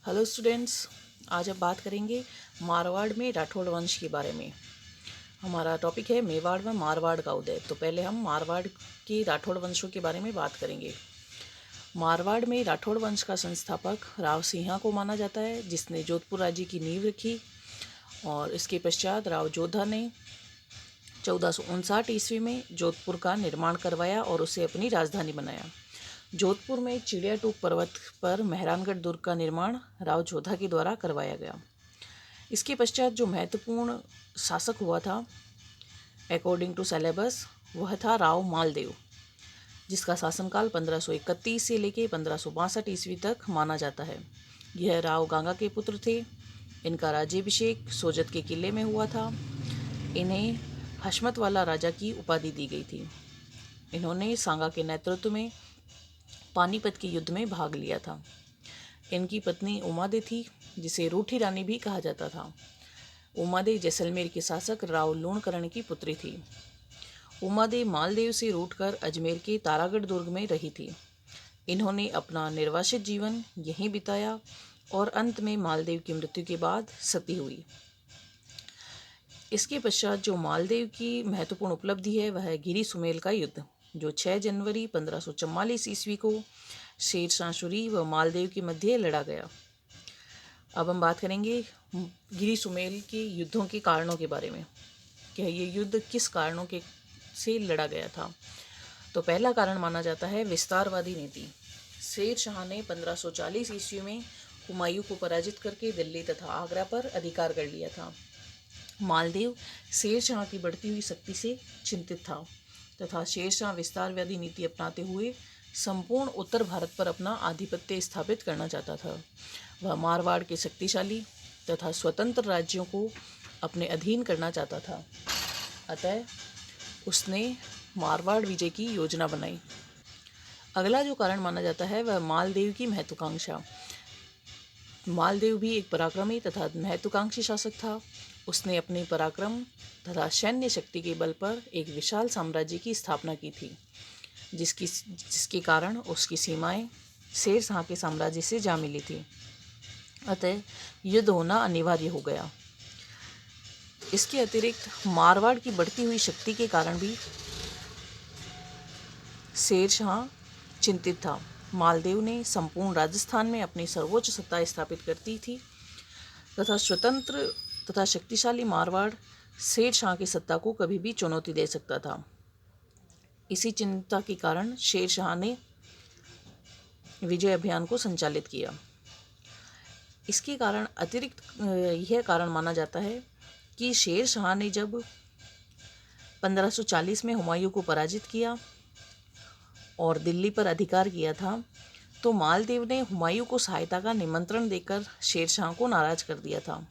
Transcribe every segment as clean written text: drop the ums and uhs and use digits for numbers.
Hello students, आज अब बात करेंगे मारवाड़ में राठौड़ वंश के बारे में। हमारा टॉपिक है मेवाड़ में मारवाड़ का उदय। तो पहले हम मारवाड़ के राठौड़ वंशों के बारे में बात करेंगे। मारवाड़ में राठौड़ वंश का संस्थापक राव सिंहा को माना जाता है, जिसने जोधपुर राज्य की नींव रखी। और इसके पश्चात राव जोधा ने 1459 ईस्वी में जोधपुर का निर्माण करवाया और उसे अपनी राजधानी बनाया। जोधपुर में चिड़िया टूक पर्वत पर मेहरानगढ़ दुर्ग का निर्माण राव जोधा के द्वारा करवाया गया। इसके पश्चात जो महत्वपूर्ण शासक हुआ था अकॉर्डिंग टू सिलेबस, वह था राव मालदेव, जिसका शासनकाल 1531 से लेकर 1562 ईस्वी तक माना जाता है। यह राव गांगा के पुत्र थे। इनका राज्याभिषेक सोजत के किले में हुआ था। इन्हें हशमत वाला राजा की उपाधि दी गई थी। इन्होंने सांगा के नेतृत्व में पानीपत के युद्ध में भाग लिया था। इनकी पत्नी उमादे थी, जिसे रूठी रानी भी कहा जाता था। उमादे जैसलमेर के शासक राव लूणकरण की पुत्री थी। उमादे मालदेव से रूठकर अजमेर के तारागढ़ दुर्ग में रही थी। इन्होंने अपना निर्वासित जीवन यहीं बिताया और अंत में मालदेव की मृत्यु के बाद सती हुई। इसके पश्चात जो मालदेव की महत्वपूर्ण उपलब्धि है वह है गिरी सुमेल का युद्ध, जो 6 जनवरी 1544 ईस्वी को शेरशाह सूरी व मालदेव के मध्य लड़ा गया। अब हम बात करेंगे गिरी सुमेल के युद्धों के कारणों के बारे में कि ये युद्ध किस कारणों के से लड़ा गया था। तो पहला कारण माना जाता है विस्तारवादी नीति। शेर शाह ने 1540 ईस्वी में हुमायूं को पराजित करके दिल्ली तथा आगरा पर अधिकार कर लिया था। मालदेव शेर शाह की बढ़ती हुई शक्ति से चिंतित था तथा शेर शाह विस्तारवादी नीति अपनाते हुए संपूर्ण उत्तर भारत पर अपना आधिपत्य स्थापित करना चाहता था। वह मारवाड़ के शक्तिशाली तथा स्वतंत्र राज्यों को अपने अधीन करना चाहता था। अतः उसने मारवाड़ विजय की योजना बनाई। अगला जो कारण माना जाता है वह मालदेव की महत्वाकांक्षा। मालदेव भी एक पराक्रमी तथा महत्वाकांक्षी शासक था। उसने अपने पराक्रम तथा सैन्य शक्ति के बल पर एक विशाल साम्राज्य की स्थापना की थी, जिसके कारण उसकी सीमाएं शेर शाह के साम्राज्य से जा मिली थी। अतः युद्ध होना अनिवार्य हो गया। इसके अतिरिक्त मारवाड़ की बढ़ती हुई शक्ति के कारण भी शेर शाह चिंतित था। मालदेव ने संपूर्ण राजस्थान में अपनी सर्वोच्च सत्ता स्थापित कर दी थी तथा स्वतंत्र तथा शक्तिशाली मारवाड़ शेर शाह की सत्ता को कभी भी चुनौती दे सकता था। इसी चिंता के कारण शेर शाह ने विजय अभियान को संचालित किया। इसके कारण अतिरिक्त यह कारण माना जाता है कि शेर शाह ने जब 1540 में हुमायूं को पराजित किया और दिल्ली पर अधिकार किया था, तो मालदेव ने हुमायूं को सहायता का निमंत्रण देकर शेर शाह को नाराज कर दिया था।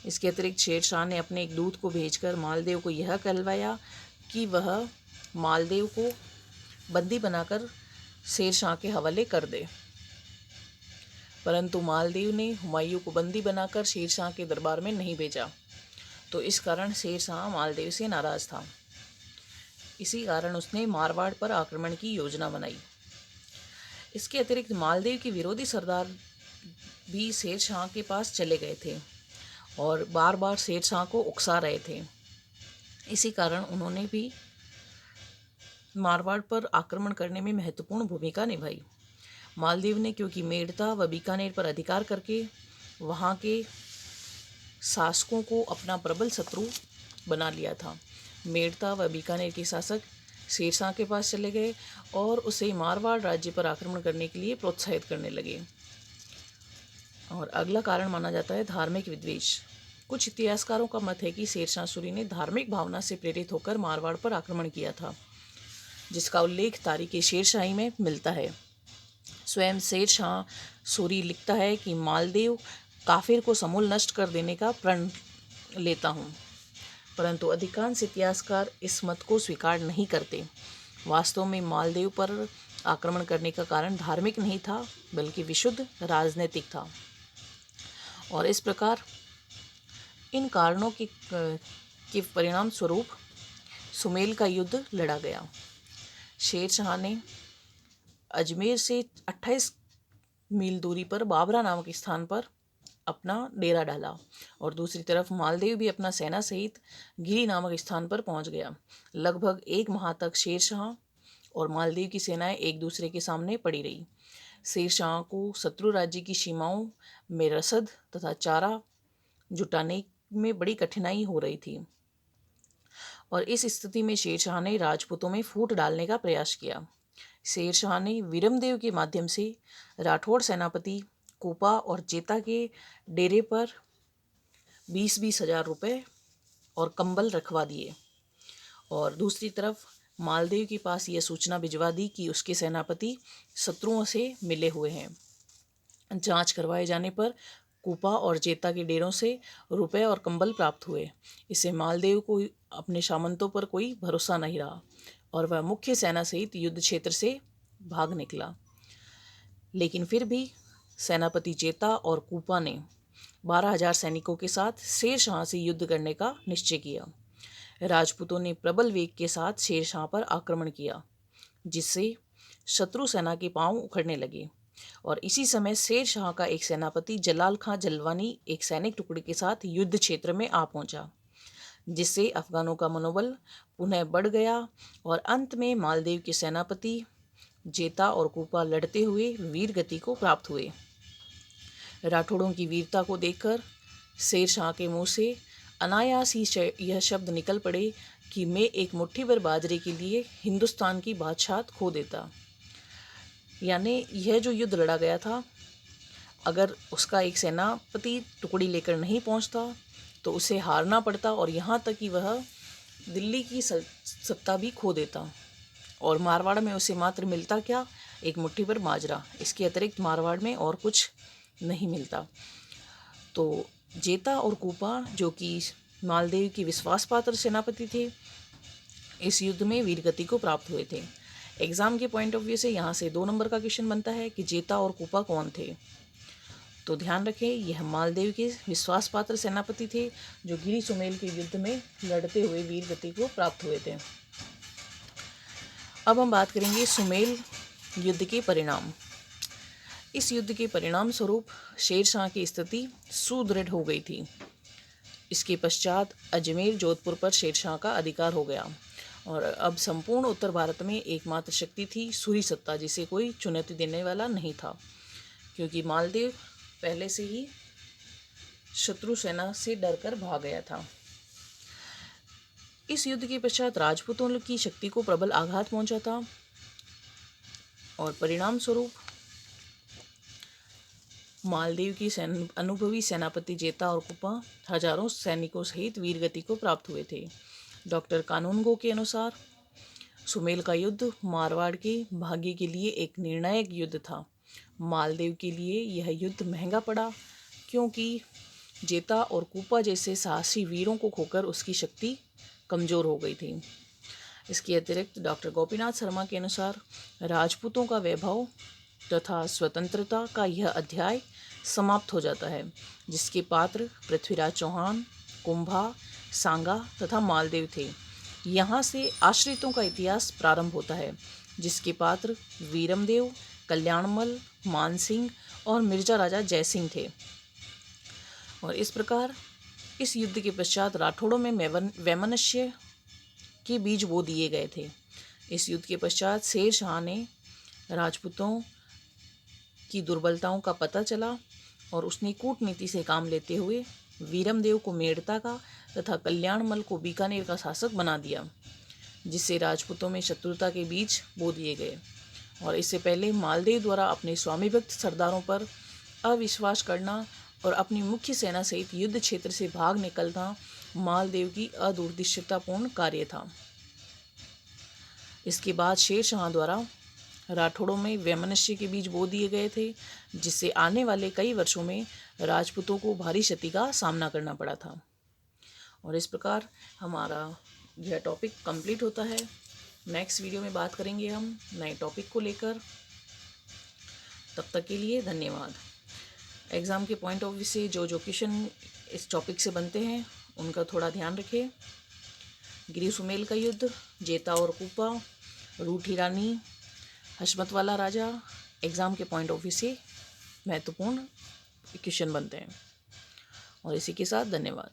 इसके अतिरिक्त शेर शाह ने अपने एक दूत को भेजकर मालदेव को यह कहलवाया कि वह मालदेव को बंदी बनाकर शेर शाह के हवाले कर दे, परंतु मालदेव ने हुमायूं को बंदी बनाकर शेर शाह के दरबार में नहीं भेजा। तो इस कारण शेर शाह मालदेव से नाराज था। इसी कारण उसने मारवाड़ पर आक्रमण की योजना बनाई। इसके अतिरिक्त मालदेव के विरोधी सरदार भी शेर शाह के पास चले गए थे और बार बार शेर शाह को उकसा रहे थे। इसी कारण उन्होंने भी मारवाड़ पर आक्रमण करने में महत्वपूर्ण भूमिका निभाई। मालदेव ने क्योंकि मेड़ता व बीकानेर पर अधिकार करके वहाँ के शासकों को अपना प्रबल शत्रु बना लिया था। मेड़ता व बीकानेर के शासक शेर शाह के पास चले गए और उसे मारवाड़ राज्य पर आक्रमण करने के लिए प्रोत्साहित करने लगे। और अगला कारण माना जाता है धार्मिक विद्वेष। कुछ इतिहासकारों का मत है कि शेरशाह सूरी ने धार्मिक भावना से प्रेरित होकर मारवाड़ पर आक्रमण किया था, जिसका उल्लेख तारीख़ शेरशाही में मिलता है। स्वयं शेरशाह सूरी लिखता है कि मालदेव काफिर को समूल नष्ट कर देने का प्रण लेता हूँ, परंतु अधिकांश इतिहासकार इस मत को स्वीकार नहीं करते। वास्तव में मालदेव पर आक्रमण करने का कारण धार्मिक नहीं था, बल्कि विशुद्ध राजनीतिक था। और इस प्रकार इन कारणों के परिणाम स्वरूप सुमेल का युद्ध लड़ा गया। शेर शाह ने अजमेर से 28 मील दूरी पर बाबरा नामक स्थान पर अपना डेरा डाला और दूसरी तरफ मालदेव भी अपना सेना सहित गिरी नामक स्थान पर पहुंच गया। लगभग 1 माह तक शेरशाह और मालदेव की सेनाएं एक दूसरे के सामने पड़ी रही। शेरशाह को शत्रु राज्य की सीमाओं में रसद तथा चारा जुटाने में बड़ी कठिनाई हो रही थी और इस स्थिति में शेरशाह ने राजपूतों में फूट डालने का प्रयास किया। शेरशाह ने वीरमदेव के माध्यम से राठौड़ सेनापति कोपा और जेता के डेरे पर 20-20 हजार रुपये और कंबल रखवा दिए और दूसरी तरफ मालदेव के पास यह सूचना भिजवा दी कि उसके सेनापति शत्रुओं से मिले हुए हैं। जांच करवाए जाने पर कोपा और जेता के डेरों से रुपए और कंबल प्राप्त हुए। इससे मालदेव को अपने सामंतों पर कोई भरोसा नहीं रहा और वह मुख्य सेना सहित युद्ध क्षेत्र से भाग निकला। लेकिन फिर भी सेनापति जेता और कोपा ने 12,000 सैनिकों के साथ शेरशाह से युद्ध करने का निश्चय किया। राजपूतों ने प्रबल वेग के साथ शेरशाह पर आक्रमण किया, जिससे शत्रु सेना के पांव उखड़ने लगे और इसी समय शेरशाह का एक सेनापति जलाल खां जलवानी एक सैनिक टुकड़ी के साथ युद्ध क्षेत्र में आ पहुंचा, जिससे अफगानों का मनोबल पुनः बढ़ गया और अंत में मालदेव के सेनापति जेता और कोपा लड़ते हुए वीर गति को प्राप्त हुए। राठौड़ों की वीरता को देखकर शेरशाह के मुंह से अनायास ही यह शब्द निकल पड़े कि मैं एक मुट्ठी भर बाजरे के लिए हिंदुस्तान की बादशाहत खो देता। यानी यह जो युद्ध लड़ा गया था, अगर उसका एक सेनापति टुकड़ी लेकर नहीं पहुंचता तो उसे हारना पड़ता और यहाँ तक कि वह दिल्ली की सत्ता भी खो देता और मारवाड़ में उसे मात्र मिलता क्या, एक मुट्ठी भर बाजरा। इसके अतिरिक्त मारवाड़ में और कुछ नहीं मिलता। तो जेता और कोपा, जो कि मालदेव की विश्वास पात्र सेनापति थे, इस युद्ध में वीरगति को प्राप्त हुए थे। एग्जाम के पॉइंट ऑफ व्यू से यहाँ से 2 नंबर का क्वेश्चन बनता है कि जेता और कोपा कौन थे। तो ध्यान रखें, यह मालदेव के विश्वास पात्र सेनापति थे जो गिरी सुमेल के युद्ध में लड़ते हुए वीरगति को प्राप्त हुए थे। अब हम बात करेंगे सुमेल युद्ध के परिणाम। इस युद्ध के परिणाम स्वरूप शेरशाह की स्थिति सुदृढ़ हो गई थी। इसके पश्चात अजमेर जोधपुर पर शेरशाह का अधिकार हो गया और अब संपूर्ण उत्तर भारत में एकमात्र शक्ति थी सूरी सत्ता, जिसे कोई चुनौती देने वाला नहीं था, क्योंकि मालदेव पहले से ही शत्रु सेना से डरकर भाग गया था। इस युद्ध के पश्चात राजपूतों की शक्ति को प्रबल आघात पहुंचा था और परिणाम स्वरूप मालदेव की अनुभवी सेनापति जेता और कोपा हजारों सैनिकों सहित वीरगति को प्राप्त हुए थे। डॉक्टर कानूनगो के अनुसार सुमेल का युद्ध मारवाड़ के भाग्य के लिए एक निर्णायक युद्ध था। मालदेव के लिए यह युद्ध महंगा पड़ा, क्योंकि जेता और कोपा जैसे साहसी वीरों को खोकर उसकी शक्ति कमजोर हो गई थी। इसके अतिरिक्त डॉक्टर गोपीनाथ शर्मा के अनुसार राजपूतों का वैभव तथा स्वतंत्रता का यह अध्याय समाप्त हो जाता है, जिसके पात्र पृथ्वीराज चौहान, कुंभा, सांगा तथा मालदेव थे। यहाँ से आश्रितों का इतिहास प्रारंभ होता है, जिसके पात्र वीरमदेव, कल्याणमल, मानसिंह और मिर्जा राजा जयसिंह थे। और इस प्रकार इस युद्ध के पश्चात राठौड़ों में वैमनस्य के बीज बो दिए गए थे। इस युद्ध के पश्चात शेरशाह ने राजपूतों की दुर्बलताओं का पता चला और उसने कूटनीति से काम लेते हुए वीरमदेव को मेड़ता का तथा कल्याणमल को बीकानेर का शासक बना दिया, जिससे राजपूतों में शत्रुता के बीज बो दिए गए। और इससे पहले मालदेव द्वारा अपने स्वामीभक्त सरदारों पर अविश्वास करना और अपनी मुख्य सेना सहित युद्ध क्षेत्र से भाग निकलना मालदेव की अदूरदर्शितापूर्ण कार्य था। इसके बाद शेरशाह द्वारा राठौड़ों में वैमनस्य के बीज बो दिए गए थे, जिससे आने वाले कई वर्षों में राजपूतों को भारी क्षति का सामना करना पड़ा था। और इस प्रकार हमारा यह टॉपिक कंप्लीट होता है। नेक्स्ट वीडियो में बात करेंगे हम नए टॉपिक को लेकर। तब तक के लिए धन्यवाद। एग्ज़ाम के पॉइंट ऑफ व्यू से जो क्वेश्चन इस टॉपिक से बनते हैं उनका थोड़ा ध्यान रखें। गिरी सुमेल का युद्ध, जेता और कोपा, रूठी रानी, हशमत वाला राजा, एग्ज़ाम के पॉइंट ऑफ व्यू से महत्वपूर्ण क्वेश्चन बनते हैं। और इसी के साथ धन्यवाद।